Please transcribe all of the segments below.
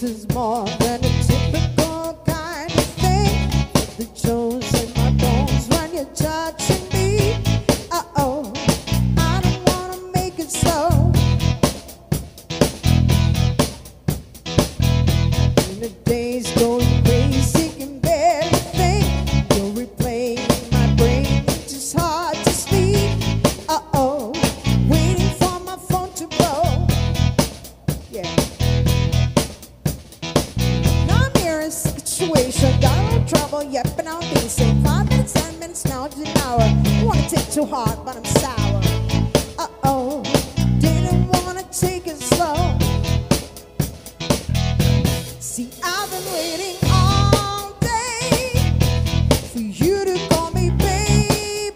is more than a typical kind of thing. The Jones in my bones when you're touching me. Uh-oh, I don't wanna make it so. And the days going crazy, can barely think. You're replaying my brain, it's just hard to sleep. Uh-oh, waiting for my phone to blow. Yeah. Now I'm here in a situation, got a little trouble, yep, but now I'm decent. 5 minutes, 10 minutes, now it's an hour. I wanna take too hard, but I'm sour. Uh-oh, didn't wanna take it slow. See, I've been waiting all day for you to call me baby.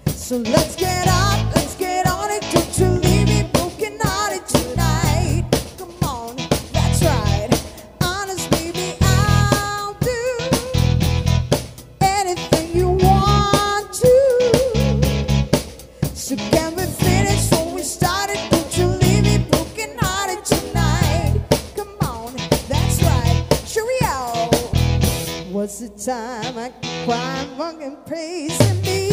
So let's get up, let's get on it. Don't you leave me broken-hearted tonight. Come on, that's right. Honest, baby, I'll do anything you want to. So can we finish when we started? Don't you leave me broken-hearted tonight. Come on, that's right. Cheerio. What's the time I can cry, fucking praising me?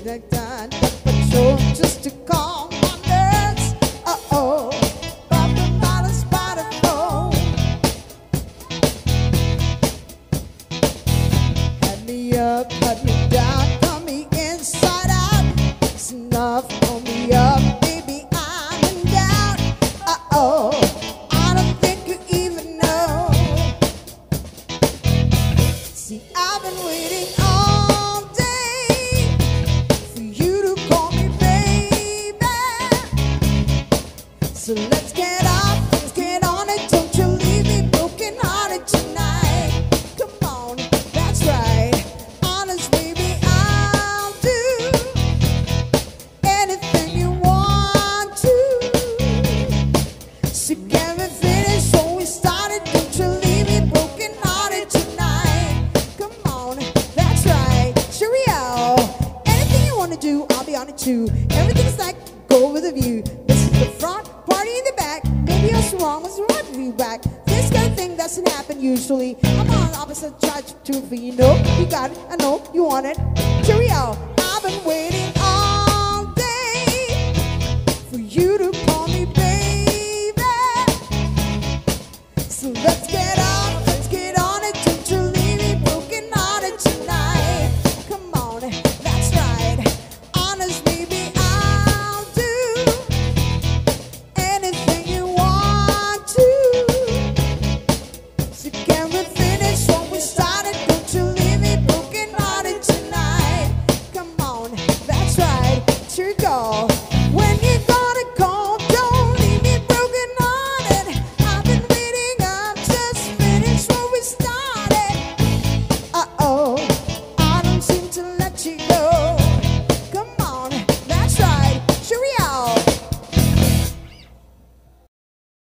That time the patrol just to calm my nerves. Uh-oh, popping bottles by the phone. Had me up, cut me down, cut me inside out. It's enough, pull me up, baby, I'm in doubt. Uh-oh, I don't think you even know. See, I've been waiting all day for you to call me baby. So let's get up, let's get on it. Don't you leave me broken-hearted tonight. Come on, that's right. Honest, baby, I'll do anything you want to. So can we finish when we started? Don't you leave me broken-hearted tonight. Come on, that's right. Cheerio. Anything you want to do, I'll be on it too. Everything's like go with a view. This is the front, party in the back. Maybe I was wrong, was right with you back. This kind of thing doesn't happen usually. I'm on opposite charge too, for you know you got it. I know you want it. Cheerio. I've been waiting